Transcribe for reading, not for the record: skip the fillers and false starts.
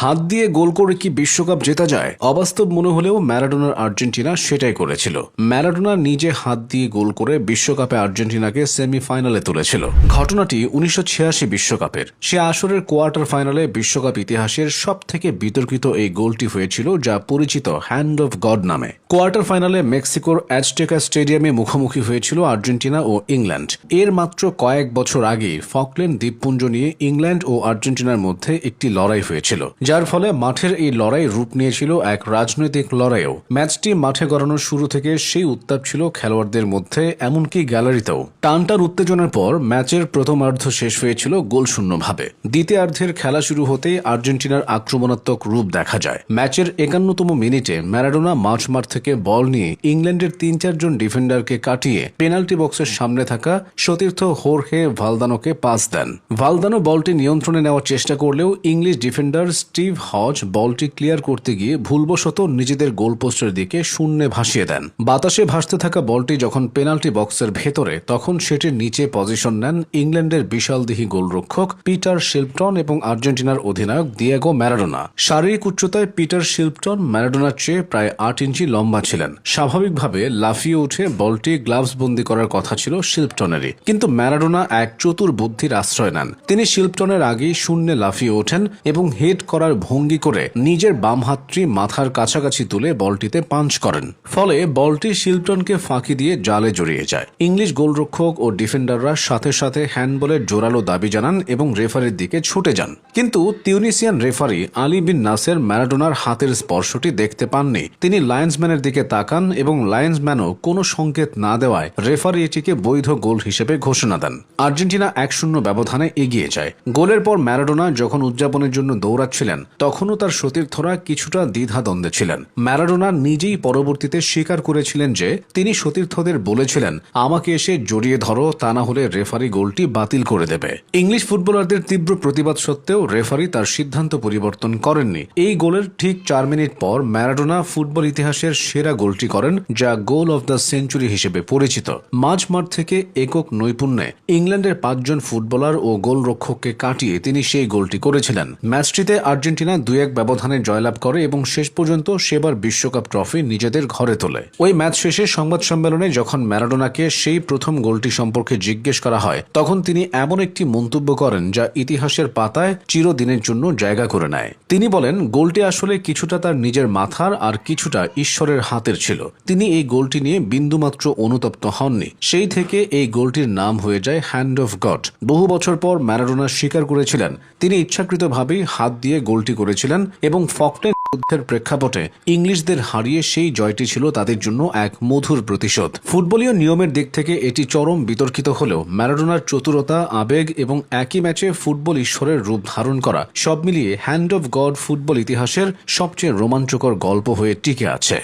হাত দিয়ে গোল করে কি বিশ্বকাপ জেতা যায়? অবাস্তব মনে হলেও ম্যারাডোনার আর্জেন্টিনা সেটাই করেছিল। ম্যারাডোনা নিজে হাত দিয়ে গোল করে বিশ্বকাপে আর্জেন্টিনাকে সেমিফাইনালে তুলেছিল। ঘটনাটি 1986 বিশ্বকাপের। সে আসরের কোয়ার্টার ফাইনালে বিশ্বকাপ ইতিহাসের সবথেকে বিতর্কিত এই গোলটি হয়েছিল, যা পরিচিত হ্যান্ড অফ গড নামে। কোয়ার্টার ফাইনালে মেক্সিকোর অ্যাজটেকা স্টেডিয়ামে মুখোমুখি হয়েছিল আর্জেন্টিনা ও ইংল্যান্ড। এর মাত্র কয়েক বছর আগেই ফকল্যান্ড দ্বীপপুঞ্জ নিয়ে ইংল্যান্ড ও আর্জেন্টিনার মধ্যে একটি লড়াই হয়েছিল, যার ফলে মাঠের এই লড়াই রূপ নিয়েছিল এক রাজনৈতিক লড়াইও। ম্যাচটি মাঠে গড়ানোর শুরু থেকে সেই উত্তাপ ছিল খেলোয়াড়দের মধ্যে, এমনকি গ্যালারিতেও। টানটার উত্তেজনার পর ম্যাচের প্রথমার্ধ শেষ হয়েছিল গোলশূন্যভাবে। দ্বিতীয়ার্ধের খেলা শুরু হতেই আর্জেন্টিনার আক্রমণাত্মক রূপ দেখা যায়। ম্যাচের 51তম মিনিটে ম্যারাডোনা মাঝমাঠ থেকে বল নিয়ে ইংল্যান্ডের 3-4 জন ডিফেন্ডারকে কাটিয়ে পেনাল্টি বক্সের সামনে থাকা সতীর্থ হোর্হে ভালদানোকে পাস দেন। ভালদানো বলটি নিয়ন্ত্রণে নেওয়ার চেষ্টা করলেও ইংলিশ ডিফেন্ডার স্টিভ হজ বলটি ক্লিয়ার করতে গিয়ে ভুলবশত নিজেদের গোলপোস্টের দিকে শূন্যে ভাসিয়ে দেন। বাতাসে ভাসতে থাকা বলটি যখন পেনাল্টি বক্সের ভেতরে, তখন সেটির নিচে পজিশন নেন ইংল্যান্ডের বিশালদেহী গোলরক্ষক পিটার শিল্পটন এবং আর্জেন্টিনার অধিনায়ক দিয়েগো ম্যারাডোনা। শারীরিক উচ্চতায় পিটার শিল্পটন ম্যারাডোনার চেয়ে প্রায় 8 ইঞ্চি লম্বা ছিলেন। স্বাভাবিকভাবে লাফিয়ে উঠে বলটি গ্লাভস বন্দি করার কথা ছিল শিল্পটনেরই, কিন্তু ম্যারাডোনা এক চতুর বুদ্ধির আশ্রয় নেন। তিনি শিল্পটনের আগেই শূন্যে লাফিয়ে ওঠেন এবং হেড করার ভঙ্গি করে নিজের বাম হাতটি মাথার কাছাকাছি তুলে বলটিতে পাঞ্চ করেন। ফলে বলটি শিল্পটনকে ফাঁকি দিয়ে জালে জড়িয়ে যায়। ইংলিশ গোলরক্ষক ও ডিফেন্ডাররা সাথে সাথে হ্যান্ডবলের জোরালো দাবি জানান এবং রেফারির দিকে ছুটে যান, কিন্তু তিউনিসিয়ান রেফারি আলী বিন নাসের ম্যারাডোনার হাতের স্পর্শটি দেখতে পাননি। তিনি লায়ন্সম্যানের দিকে তাকান এবং লায়ন্সম্যানও কোনো সংকেত না দেওয়ায় রেফারি এটিকে বৈধ গোল হিসেবে ঘোষণা দেন। আর্জেন্টিনা 1-0 ব্যবধানে এগিয়ে যায়। গোলের পর ম্যারাডোনা যখন উদযাপনের জন্য দৌড়াচ্ছিলেন, তখনও তার সতীর্থরা কিছুটা দ্বিধাদ্বন্দ্বে ছিলেন। ম্যারাডোনা নিজেই পরবর্তীতে স্বীকার করেছিলেন যে তিনি সতীর্থদের বলেছিলেন, আমাকে এসে জড়িয়ে ধরো, তা না হলে রেফারি গোলটি বাতিল করে দেবে। ইংলিশ ফুটবলারদের তীব্র প্রতিবাদ সত্ত্বেও রেফারি তার সিদ্ধান্ত পরিবর্তন করেননি। এই গোলের ঠিক 4 মিনিট পর ম্যারাডোনা ফুটবল ইতিহাসের সেরা গোলটি করেন, যা গোল অফ দ্য সেঞ্চুরি হিসেবে পরিচিত। মাঝমাঠ থেকে একক নৈপুণ্যে ইংল্যান্ডের 5 জন ফুটবলার ও গোলরক্ষককে কাটিয়ে তিনি সেই গোলটি করেছিলেন। ম্যাচটিতে আর্জেন্টিনা 2-1 ব্যবধানে জয়লাভ করে এবং শেষ পর্যন্ত সেবার বিশ্বকাপ ট্রফি নিজেদের ঘরে তোলে। ওই ম্যাচ শেষে সংবাদ সম্মেলনে যখন ম্যারাডোনাকে সেই প্রথম গোলটি সম্পর্কে জিজ্ঞেস করা হয়, তখন তিনি এমন একটি মন্তব্য করেন যা ইতিহাসের পাতায় চিরদিনের জন্য জায়গা করে নেয়। তিনি বলেন, গোলটি আসলে কিছুটা তার নিজের মাথার আর কিছুটা ঈশ্বরের হাতের ছিল। তিনি এই গোলটি নিয়ে বিন্দুমাত্র অনুতপ্ত হননি। সেই থেকে এই গোলটির নাম হয়ে যায় হ্যান্ড অফ গড। বহু বছর পর ম্যারাডোনা স্বীকার করেছিলেন তিনি ইচ্ছাকৃতভাবেই হাত দিয়ে গোলটি করেছিলেন এবং ফকল্যান্ড যুদ্ধের প্রেক্ষাপটে ইংলিশদের হারিয়ে সেই জয়টি ছিল তাদের জন্য এক মধুর প্রতিশোধ। ফুটবলীয় নিয়মের দিক থেকে এটি চরম বিতর্কিত হলেও ম্যারাডোনার চতুরতা, আবেগ এবং একই ম্যাচে ফুটবল ঈশ্বরের রূপ ধারণ করা, সব মিলিয়ে হ্যান্ড অফ গড ফুটবল ইতিহাসের সবচেয়ে রোমাঞ্চকর গল্প হয়ে টিকে আছে।